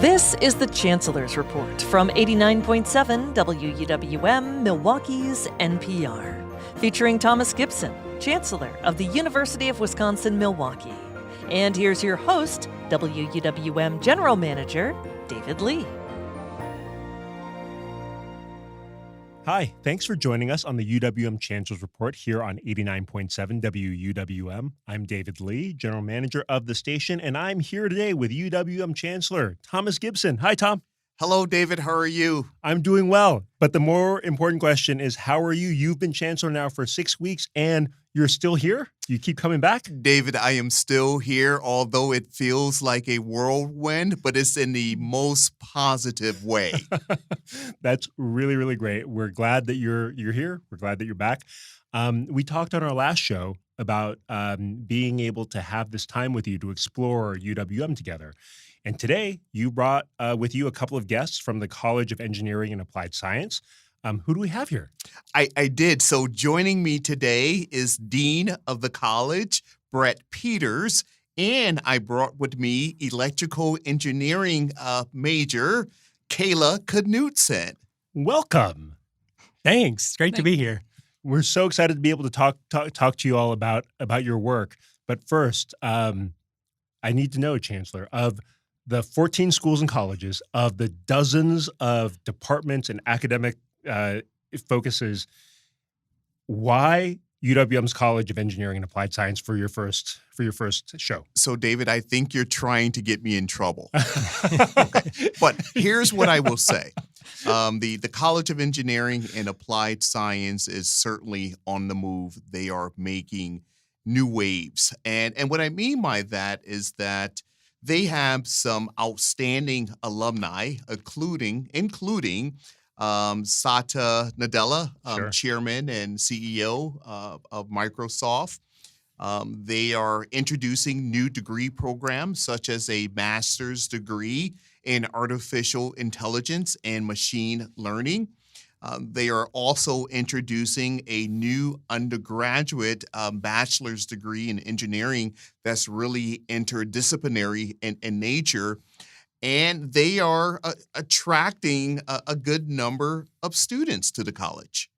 This is the Chancellor's Report from 89.7 WUWM, Milwaukee's NPR, featuring Thomas Gibson, Chancellor of the University of Wisconsin-Milwaukee. And here's your host, WUWM General Manager, David Lee. Hi, thanks for joining us on the UWM Chancellor's Report here on 89.7 WUWM. I'm David Lee, General Manager of the station, and I'm here today with UWM Chancellor Thomas Gibson. Hi, Tom. Hello, David. How are you? I'm doing well, but the more important question is, how are you? You've been Chancellor now for 6 weeks, and you're still here? You keep coming back? David, I am still here, although it feels like a whirlwind, but it's in the most positive way. That's really, really great. We're glad that you're here. We're glad that you're back. We talked on our last show about being able to have this time with you to explore UWM together. And today, you brought with you a couple of guests from the College of Engineering and Applied Science. Who do we have here? I did. So joining me today is Dean of the college, Brett Peters, and I brought with me electrical engineering major, Kayla Knudtson. Welcome. Thanks. Great to be here. We're so excited to be able to talk to you all about your work. But first, I need to know, Chancellor, of the 14 schools and colleges, of the dozens of departments and academic focuses, why UWM's College of Engineering and Applied Science for your first show? So, David, I think you're trying to get me in trouble. Okay. But here's what I will say. The College of Engineering and Applied Science is certainly on the move. They are making new waves. And what I mean by that is that they have some outstanding alumni, including Satya Nadella, Sure. Chairman and CEO of Microsoft. They are introducing new degree programs such as a master's degree in artificial intelligence and machine learning. They are also introducing a new undergraduate bachelor's degree in engineering that's really interdisciplinary in nature. And they are attracting a good number of students to the college.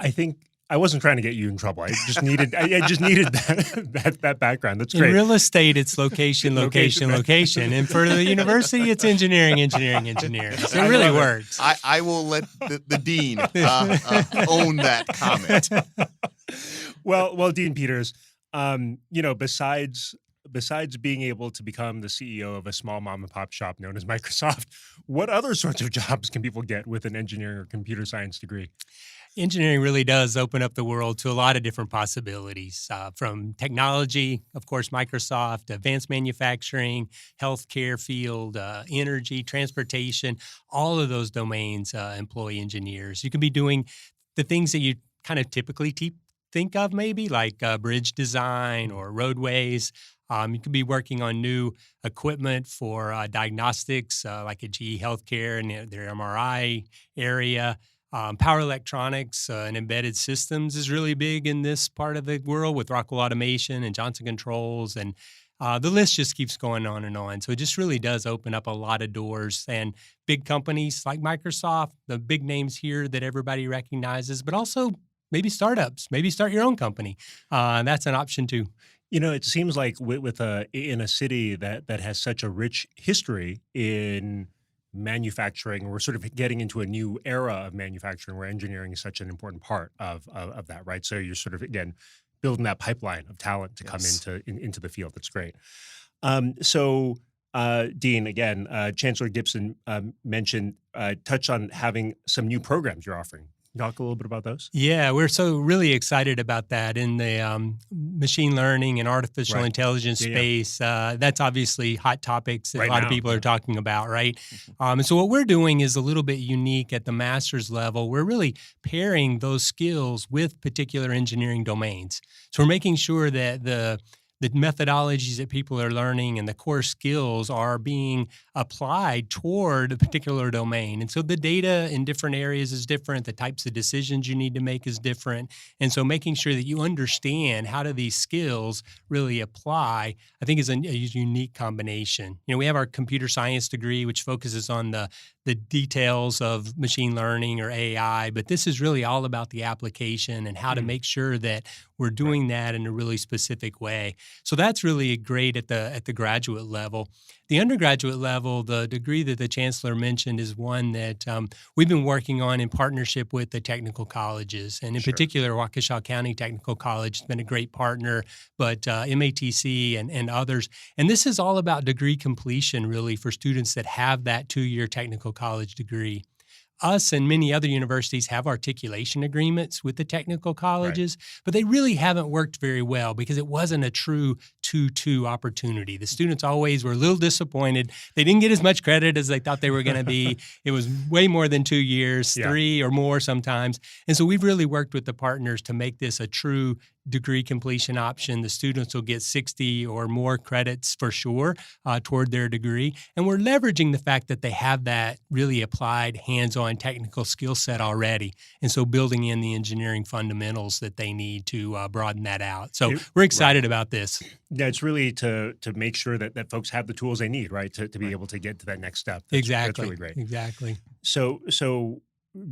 I think I wasn't trying to get you in trouble. I just needed that background. That's great. In real estate, it's location. And for the university, it's engineering. So it really works. I will let the dean own that comment. Well, Dean Peters, besides being able to become the CEO of a small mom and pop shop known as Microsoft, what other sorts of jobs can people get with an engineering or computer science degree? Engineering really does open up the world to a lot of different possibilities, from technology, of course, Microsoft, advanced manufacturing, healthcare field, energy, transportation, all of those domains employ engineers. You can be doing the things that you kind of typically think of, maybe like bridge design or roadways. You could be working on new equipment for diagnostics, like a GE Healthcare and their MRI area. Power electronics and embedded systems is really big in this part of the world with Rockwell Automation and Johnson Controls, and the list just keeps going on and on. So it just really does open up a lot of doors. And big companies like Microsoft, the big names here that everybody recognizes, but also maybe startups, maybe start your own company. That's an option too. It seems like in a city that has such a rich history in manufacturing, we're sort of getting into a new era of manufacturing where engineering is such an important part of that, right? So you're sort of, again, building that pipeline of talent to come into the field. That's great. Dean, again, Chancellor Gibson touched on having some new programs you're offering. Talk a little bit about those? Yeah, we're so really excited about that in the machine learning and artificial intelligence space. That's obviously hot topics that a lot of people are talking about, right? And so what we're doing is a little bit unique at the master's level. We're really pairing those skills with particular engineering domains. So we're making sure that the the methodologies that people are learning and the core skills are being applied toward a particular domain. And so the data in different areas is different. The types of decisions you need to make is different. And so making sure that you understand how do these skills really apply, I think is a unique combination. We have our computer science degree, which focuses on the details of machine learning or AI, but this is really all about the application and how to make sure that we're doing that in a really specific way. So that's really great at the graduate level. The undergraduate level, the degree that the Chancellor mentioned is one that we've been working on in partnership with the technical colleges. And in particular, Waukesha County Technical College has been a great partner, but MATC and others. And this is all about degree completion, really, for students that have that 2-year technical college degree. Us and many other universities have articulation agreements with the technical colleges, but they really haven't worked very well because it wasn't a true 2-2 opportunity. The students always were a little disappointed. They didn't get as much credit as they thought they were going to be. It was way more than 2 years, 3 or more sometimes. And so we've really worked with the partners to make this a true degree completion option. The students will get 60 or more credits for sure toward their degree. And we're leveraging the fact that they have that really applied hands-on technical skill set already. And so building in the engineering fundamentals that they need to broaden that out. So we're excited about this. Yeah, it's really to make sure that folks have the tools they need, right, to be able to get to that next step. Exactly. That's really great. Exactly. So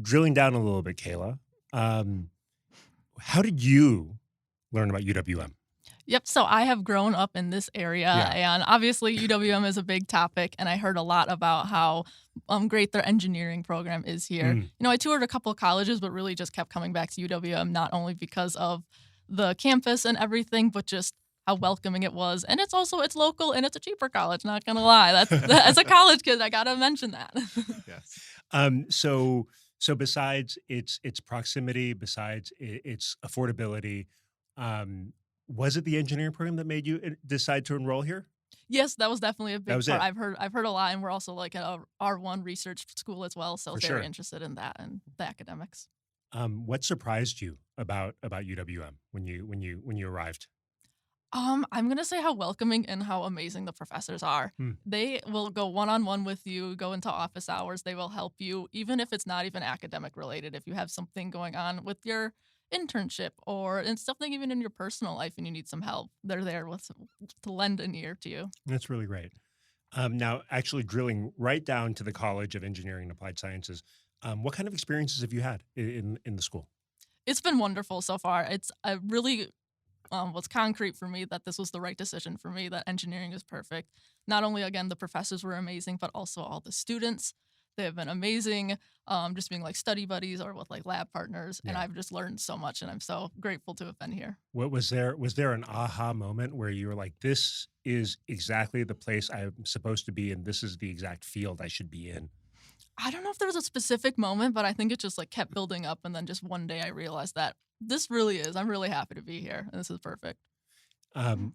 drilling down a little bit, Kayla, how did you learn about UWM? Yep. So I have grown up in this area, and obviously UWM is a big topic, and I heard a lot about how great their engineering program is here. I toured a couple of colleges, but really just kept coming back to UWM, not only because of the campus and everything, but just how welcoming it was. And it's local and it's a cheaper college, not going to lie. As a college kid, I got to mention that. Yes. So besides its proximity, besides its affordability, was it the engineering program that made you decide to enroll here? Yes, that was definitely a big part. It. I've heard a lot, and we're also like a R1 research school as well, so very interested in that and the academics. What surprised you about UWM when you arrived? I'm gonna say how welcoming and how amazing the professors are. They will go one-on-one with you, go into office hours. They will help you, even if it's not even academic related. If you have something going on with your internship and something even in your personal life and you need some help, they're there to lend an ear to you. That's really great. Now, actually drilling right down to the College of Engineering and Applied Sciences, what kind of experiences have you had in the school? It's been wonderful so far. It's really was concrete for me that this was the right decision for me, that engineering is perfect. Not only, again, the professors were amazing, but also all the students. They have been amazing, just being like study buddies or with like lab partners. And I've just learned so much, and I'm so grateful to have been here. What was there an aha moment where you were like, this is exactly the place I'm supposed to be, and this is the exact field I should be in? I don't know if there was a specific moment, but I think it just like kept building up. And then just one day I realized that this really is, I'm really happy to be here, and this is perfect.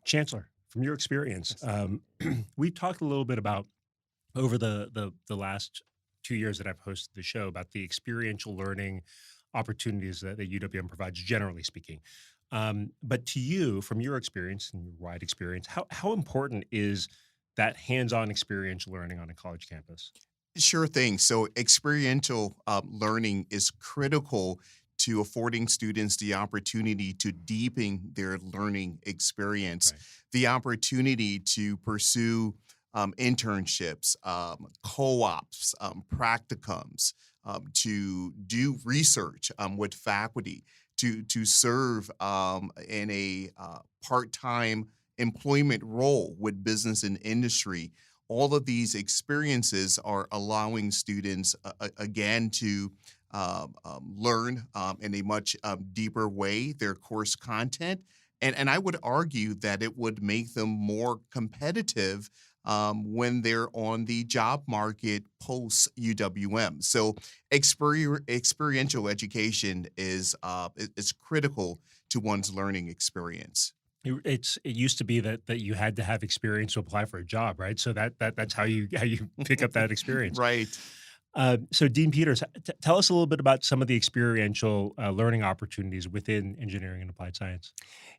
Chancellor, from your experience, we've talked a little bit about over the last 2 years that I've hosted the show about the experiential learning opportunities that UWM provides, generally speaking. But to you, from your experience and your wide experience, how important is that hands-on experiential learning on a college campus? Sure thing. So experiential learning is critical to affording students the opportunity to deepen their learning experience, the opportunity to pursue internships, co-ops, practicums, to do research with faculty, to serve in a part-time employment role with business and industry. All of these experiences are allowing students, again, to learn in a much deeper way their course content. And I would argue that it would make them more competitive when they're on the job market post UWM. So experiential education is critical to one's learning experience. It used to be that you had to have experience to apply for a job, right? So that's how you pick up that experience. Right. So, Dean Peters, tell us a little bit about some of the experiential learning opportunities within engineering and applied science.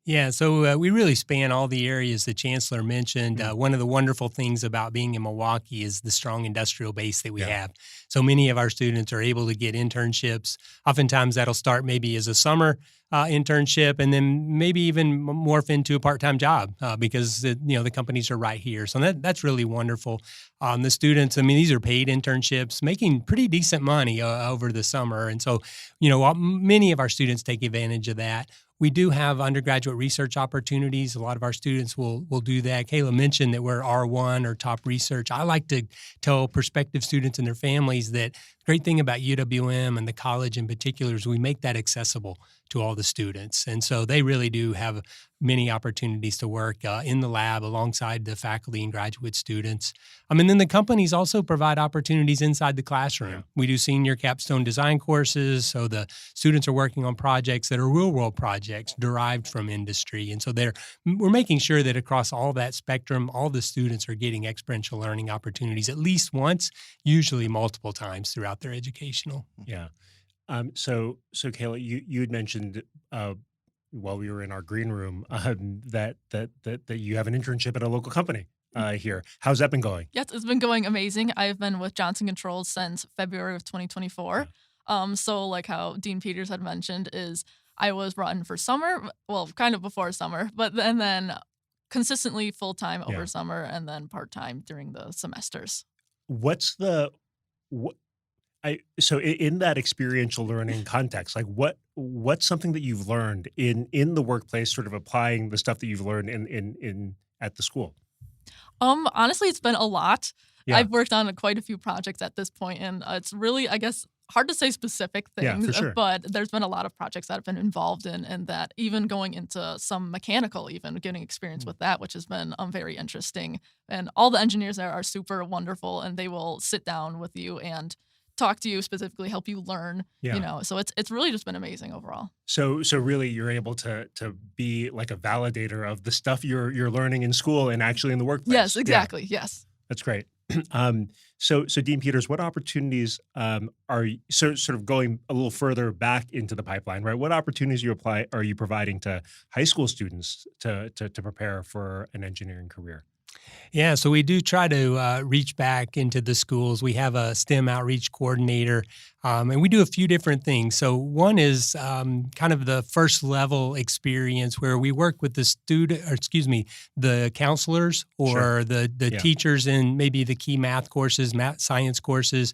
Yeah, so we really span all the areas the Chancellor mentioned. One of the wonderful things about being in Milwaukee is the strong industrial base that we have. So many of our students are able to get internships. Oftentimes that'll start maybe as a summer internship and then maybe even morph into a part-time job because the companies are right here. So that's really wonderful. The students, I mean, these are paid internships, making pretty decent money over the summer. And so, many of our students take advantage of that. We do have undergraduate research opportunities. A lot of our students will do that. Kayla mentioned that we're R1 or top research. I like to tell prospective students and their families that the great thing about UWM and the college in particular is we make that accessible to all the students. And so they really do have many opportunities to work in the lab alongside the faculty and graduate students. And then the companies also provide opportunities inside the classroom. Yeah. We do senior capstone design courses, so the students are working on projects that are real-world projects derived from industry. And so we're making sure that across all that spectrum, all the students are getting experiential learning opportunities at least once, usually multiple times throughout their educational. Yeah. So Kayla, you had mentioned while we were in our green room that you have an internship at a local company here. How's that been going? Yes, it's been going amazing. I've been with Johnson Controls since February of 2024. Yeah. So like how Dean Peters had mentioned is I was brought in for summer, well, kind of before summer, but then consistently full-time over summer and then part-time during the semesters. So in that experiential learning context, like what's something that you've learned in the workplace, sort of applying the stuff that you've learned in at the school? Honestly, it's been a lot. Yeah. I've worked on quite a few projects at this point, and it's really, I guess, hard to say specific things, for sure. But there's been a lot of projects that I've been involved in, and that even going into some mechanical, even getting experience with that, which has been very interesting. And all the engineers there are super wonderful, and they will sit down with you and talk to you specifically, help you learn, so it's really just been amazing overall. So really you're able to be like a validator of the stuff you're learning in school and actually in the workplace. Yes, exactly. Yeah. Yes. That's great. So Dean Peters, what opportunities are you, sort of going a little further back into the pipeline, right? What opportunities are you providing to high school students to prepare for an engineering career? Yeah, so we do try to reach back into the schools. We have a STEM outreach coordinator, and we do a few different things. So one is kind of the first level experience where we work with the counselors or the teachers in maybe the key math courses, math science courses,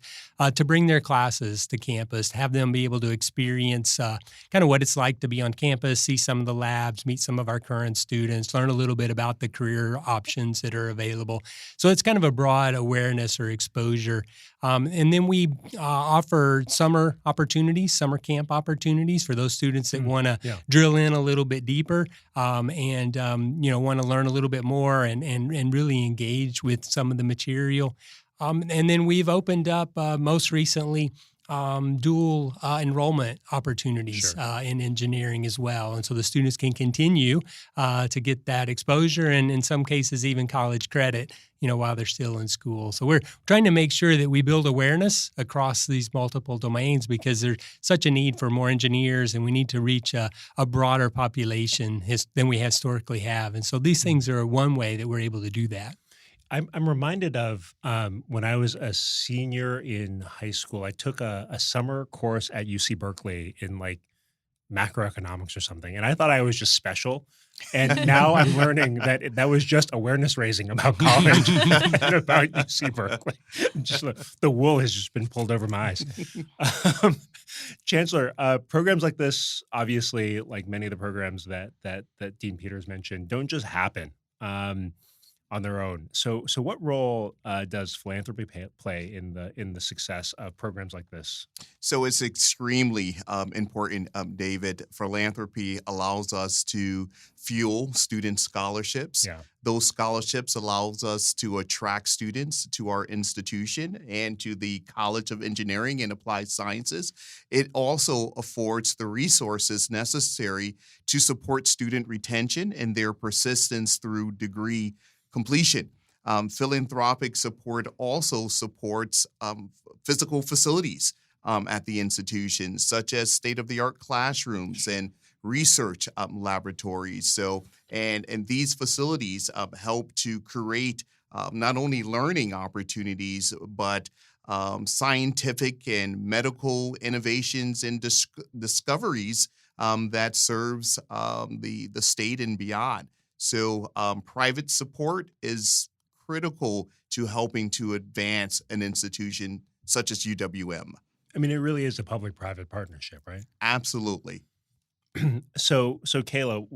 to bring their classes to campus, to have them be able to experience kind of what it's like to be on campus, see some of the labs, meet some of our current students, learn a little bit about the career options that are available. So it's kind of a broad awareness or exposure. And then we offer summer camp opportunities for those students that want to drill in a little bit deeper and want to learn a little bit more and really engage with some of the material. And then we've opened up most recently dual enrollment opportunities in engineering as well. And so the students can continue to get that exposure and in some cases even college credit, while they're still in school. So we're trying to make sure that we build awareness across these multiple domains because there's such a need for more engineers and we need to reach a broader population than we historically have. And so these things are one way that we're able to do that. I'm reminded of when I was a senior in high school, I took a summer course at UC Berkeley in like macroeconomics or something. And I thought I was just special. And now I'm learning that was just awareness raising about college and about UC Berkeley. Just the wool has just been pulled over my eyes. Chancellor, programs like this, obviously, like many of the programs that Dean Peters mentioned, don't just happen on their own. So what role does philanthropy play in the success of programs like this? So it's extremely important, David. Philanthropy allows us to fuel student scholarships. Yeah. Those scholarships allows us to attract students to our institution and to the College of Engineering and Applied Sciences. It also affords the resources necessary to support student retention and their persistence through degree completion. Philanthropic support also supports physical facilities at the institution, such as state-of-the-art classrooms and research laboratories. So, and these facilities help to create not only learning opportunities, but scientific and medical innovations and discoveries that serves the state and beyond. So private support is critical to helping to advance an institution such as UWM. I mean, it really is a public-private partnership, right? Absolutely. So Kayla,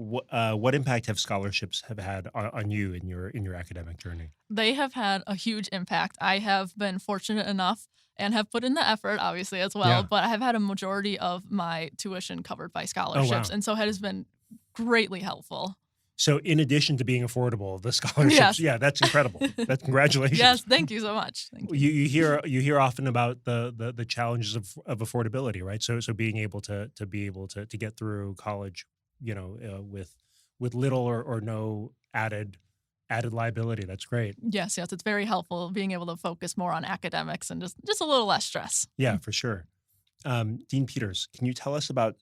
what impact have scholarships have had on you in your academic journey? They have had a huge impact. I have been fortunate enough and have put in the effort, obviously, as well, Yeah. but I have had a majority of my tuition covered by scholarships, and so it has been greatly helpful. So in addition to being affordable, the scholarships, Yes. that's incredible. That's congratulations. Yes, thank you so much. Thank you. You hear often about the challenges of affordability, right? So being able to get through college, with little or no added liability. That's great. Yes, it's very helpful being able to focus more on academics and just a little less stress. Yeah, for sure. Dean Peters, can you tell us about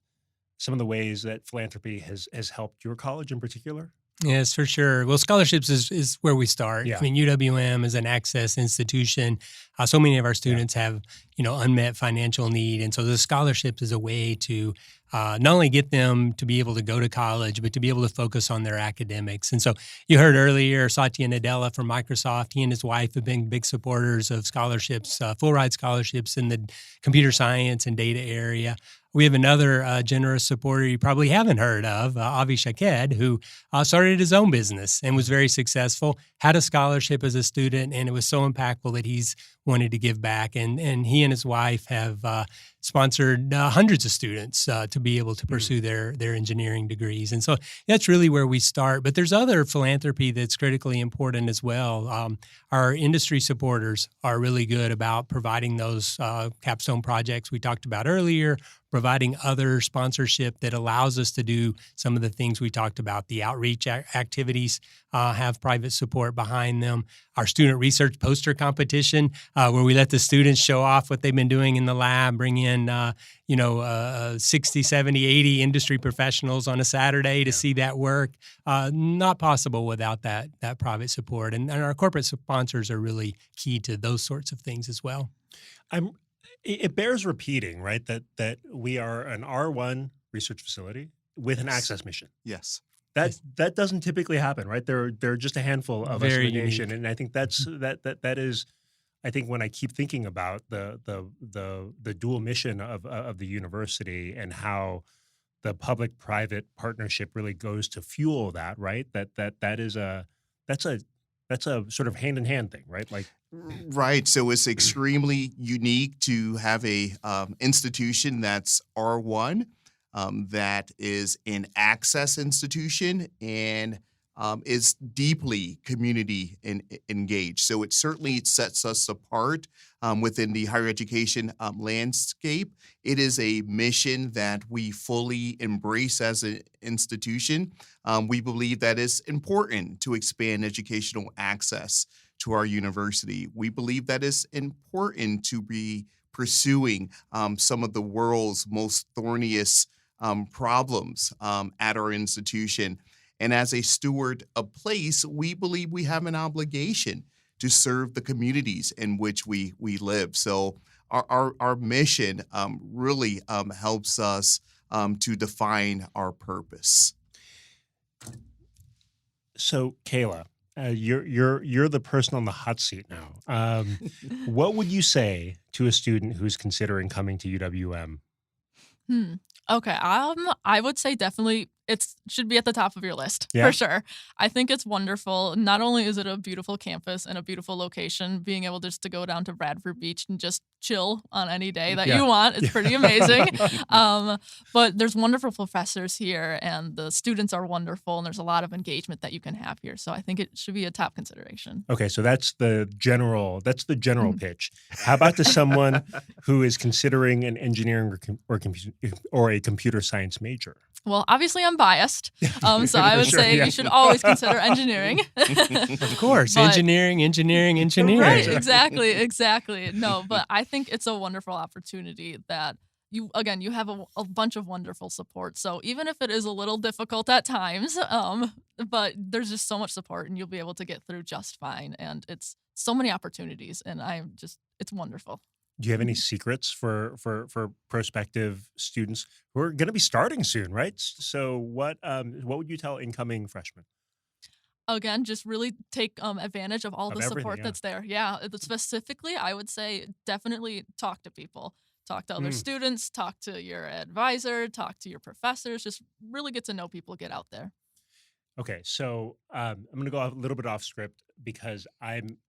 some of the ways that philanthropy has helped your college in particular? Yes, for sure. Well, scholarships is where we start. Yeah. I mean, UWM is an access institution. So many of our students have, unmet financial need. And so the scholarships is a way to not only get them to be able to go to college, but to be able to focus on their academics. And so you heard earlier, Satya Nadella from Microsoft, he and his wife have been big supporters of scholarships, full ride scholarships in the computer science and data area. We have another generous supporter you probably haven't heard of, Avi Shaked, who started his own business and was very successful, had a scholarship as a student, and it was so impactful that he's wanted to give back. And he and his wife have sponsored hundreds of students to be able to pursue their engineering degrees. And so that's really where we start. But there's other philanthropy that's critically important as well. Our industry supporters are really good about providing those capstone projects we talked about earlier, providing other sponsorship that allows us to do some of the things we talked about. The outreach activities have private support behind them. Our student research poster competition, where we let the students show off what they've been doing in the lab, bring in 60, 70, 80 industry professionals on a Saturday to see that work. Not possible without that private support. And our corporate sponsors are really key to those sorts of things as well. It bears repeating, right, that we are an R1 research facility with an access mission. Yes. That doesn't typically happen, right? There are just a handful of us in the nation, and I think that is. I think when I keep thinking about the dual mission of the university and how the public-private partnership really goes to fuel that, right? That's a sort of hand-in-hand thing, right? Right. So it's extremely unique to have a institution that's R1, that is an access institution and is deeply community engaged. So it certainly sets us apart within the higher education landscape. It is a mission that we fully embrace as an institution. We believe that it's important to expand educational access to our university. We believe that it's important to be pursuing some of the world's most thorniest problems at our institution. And as a steward of place, we believe we have an obligation to serve the communities in which we live. So our mission really helps us to define our purpose. So, Kayla, you're the person on the hot seat now. What would you say to a student who's considering coming to UWM? Okay, I would say definitely it should be at the top of your list, Yeah. for sure. I think it's wonderful. Not only is it a beautiful campus and a beautiful location, being able just to go down to Bradford Beach and just chill on any day that you want, it's pretty amazing. But there's wonderful professors here, and the students are wonderful, and there's a lot of engagement that you can have here. So I think it should be a top consideration. Okay, so that's the general pitch. How about to someone who is considering an engineering or a computer science major? Well, obviously I'm biased, so I would Sure, say yeah. you should always consider engineering. Of course, But- engineering. Right, exactly. No, but I think it's a wonderful opportunity that you have a bunch of wonderful support. So even if it is a little difficult at times, but there's just so much support and you'll be able to get through just fine. And it's so many opportunities, and it's wonderful. Do you have any secrets for prospective students who are going to be starting soon, right? So what would you tell incoming freshmen? Again, just really take advantage of all Of the everything, support yeah. that's there. Yeah, specifically, I would say definitely talk to people. Talk to other students, talk to your advisor, talk to your professors. Just really get to know people, get out there. Okay, so I'm going to go a little bit off script because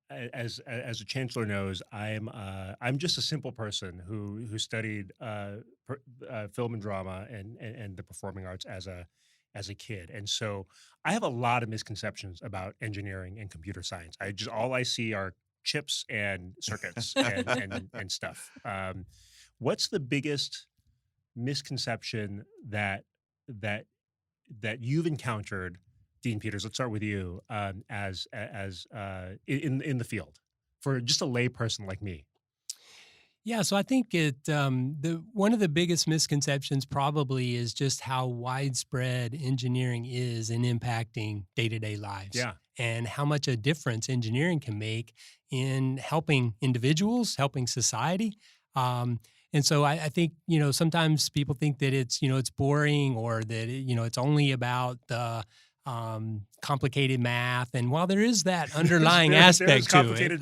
as a chancellor knows, I'm just a simple person who studied film and drama and the performing arts as a kid, and so I have a lot of misconceptions about engineering and computer science. All I see are chips and circuits and stuff. What's the biggest misconception that you've encountered, Dean Peters? Let's start with you. As in the field, for just a lay person like me. Yeah, so I think one of the biggest misconceptions probably is just how widespread engineering is in impacting day-to-day lives. Yeah. And how much a difference engineering can make in helping individuals, helping society. And so I think, sometimes people think that it's boring, or that, it's only about the complicated math. And while there is that underlying aspect to it,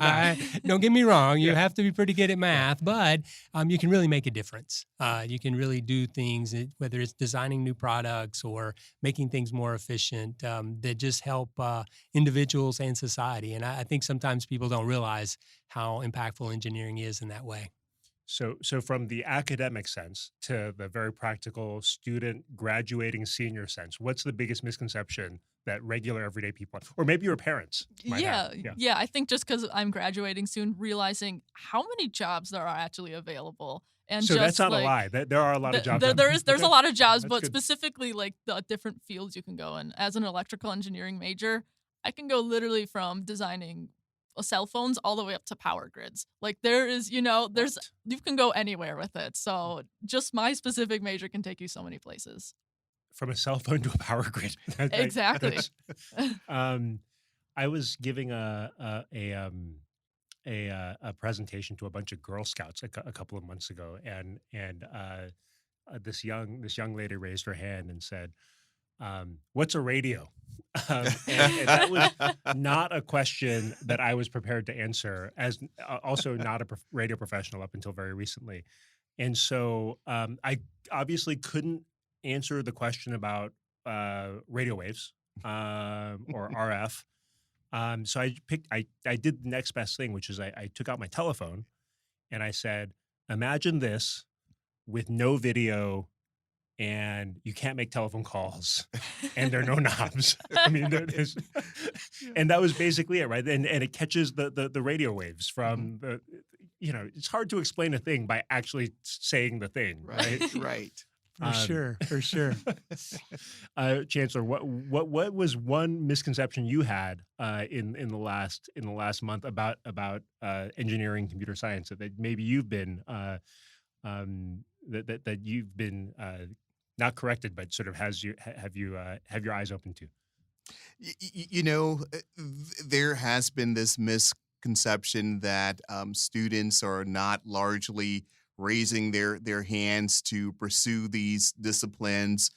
don't get me wrong, you have to be pretty good at math, but you can really make a difference. You can really do things, whether it's designing new products or making things more efficient, that just help individuals and society. And I think sometimes people don't realize how impactful engineering is in that way. So from the academic sense to the very practical student graduating senior sense, what's the biggest misconception that regular everyday people, or maybe your parents might have? Yeah. I think just because I'm graduating soon, realizing how many jobs there are actually available. And So just, that's not a lie. There are a lot of jobs. There's a lot of jobs, That's but good. specifically like the different fields you can go in. As an electrical engineering major, I can go literally from designing cell phones all the way up to power grids. Like there is, you can go anywhere with it. So just my specific major can take you so many places. From a cell phone to a power grid. Exactly. I was giving a presentation to a bunch of Girl Scouts a couple of months ago, and this young lady raised her hand and said, "What's a radio?" And that was not a question that I was prepared to answer, as also not a radio professional up until very recently. And so I obviously couldn't answer the question about radio waves or RF. So I did the next best thing, which is I took out my telephone and I said, imagine this with no video, and you can't make telephone calls, and there are no knobs. I mean, and that was basically it, right? And it catches the radio waves from the, it's hard to explain a thing by actually saying the thing, right? Right. For sure. Chancellor, what was one misconception you had in the last month about engineering, computer science that maybe you've been that you've been not corrected, but sort of have your eyes open to? There has been this misconception that students are not largely raising their hands to pursue these disciplines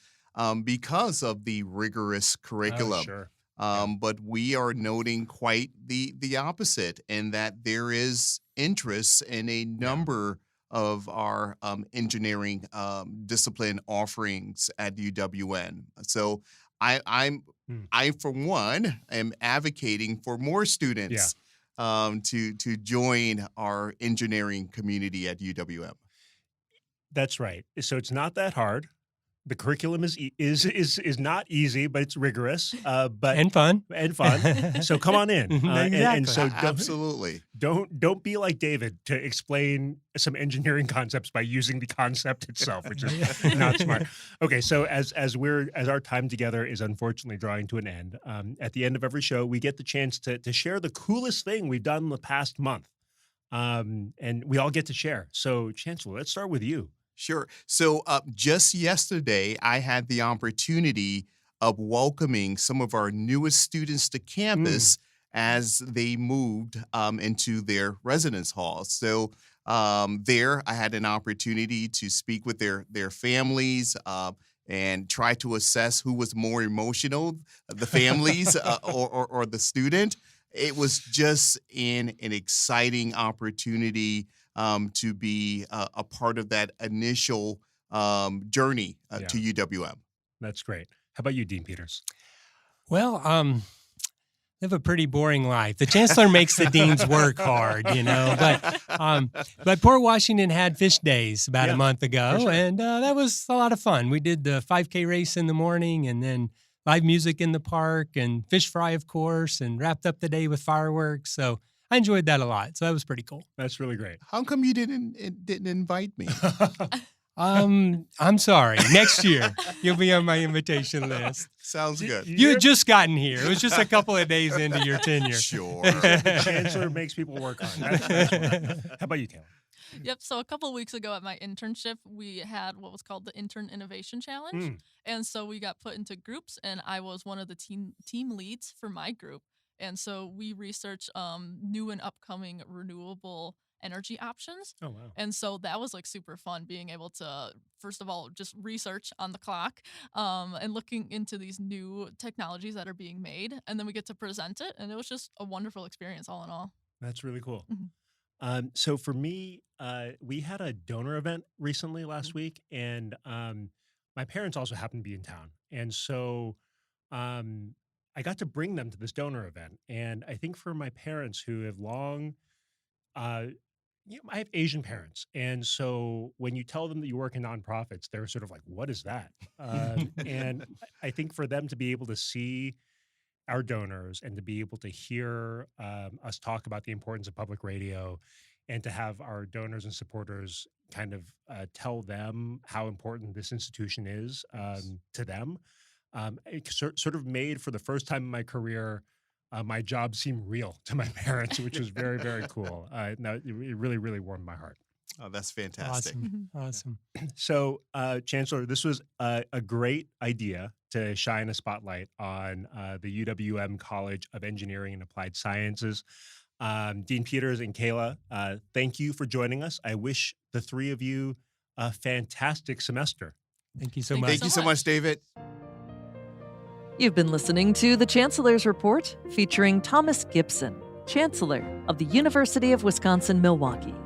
because of the rigorous curriculum. Sure. But we are noting quite the opposite, in that there is interest in a number of our engineering discipline offerings at UWM. So I for one am advocating for more students to join our engineering community at UWM. That's right. So it's not that hard. The curriculum is not easy, but it's rigorous, but and fun. So come on in. And so Absolutely. Don't be like David to explain some engineering concepts by using the concept itself, which is not smart. Okay, so as our time together is unfortunately drawing to an end, at the end of every show, we get the chance to share the coolest thing we've done in the past month, and we all get to share. So, Chancellor, let's start with you. Sure. So just yesterday, I had the opportunity of welcoming some of our newest students to campus as they moved into their residence halls. So there, I had an opportunity to speak with their families and try to assess who was more emotional, the families or the student. It was just an exciting opportunity to be a part of that initial journey to UWM. That's great. How about you, Dean Peters? Well, I have a pretty boring life. The chancellor makes the deans work hard, But Port Washington had fish days about a month ago, sure. and that was a lot of fun. We did the 5K race in the morning, and then live music in the park, and fish fry, of course, and wrapped up the day with fireworks. So I enjoyed that a lot. So that was pretty cool. That's really great. How come you didn't invite me? I'm sorry. Next year, you'll be on my invitation list. Sounds good. You had just gotten here. It was just a couple of days into your tenure. Sure. The chancellor makes people work hard. How about you, Taylor? Yep. So a couple of weeks ago at my internship, we had what was called the Intern Innovation Challenge. And so we got put into groups, and I was one of the team leads for my group. And so we researched new and upcoming renewable energy options. Oh, wow. And so that was like super fun, being able to, first of all, just research on the clock and looking into these new technologies that are being made. And then we get to present it. And it was just a wonderful experience all in all. That's really cool. So for me, we had a donor event recently last week, and my parents also happened to be in town. And so I got to bring them to this donor event. And I think for my parents who have long, I have Asian parents. And so when you tell them that you work in nonprofits, they're sort of like, what is that? And I think for them to be able to see our donors and to be able to hear us talk about the importance of public radio and to have our donors and supporters kind of tell them how important this institution is to them, it sort of made, for the first time in my career, my job seemed real to my parents, which was very, very cool. It really, really warmed my heart. Oh, that's fantastic. Awesome. So, Chancellor, this was a great idea to shine a spotlight on the UWM College of Engineering and Applied Sciences. Dean Peters and Kayla, thank you for joining us. I wish the three of you a fantastic semester. Thank you so much. Thank you so much, David. You've been listening to The Chancellor's Report, featuring Thomas Gibson, Chancellor of the University of Wisconsin-Milwaukee.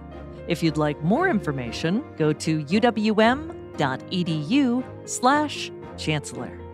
If you'd like more information, go to uwm.edu/chancellor.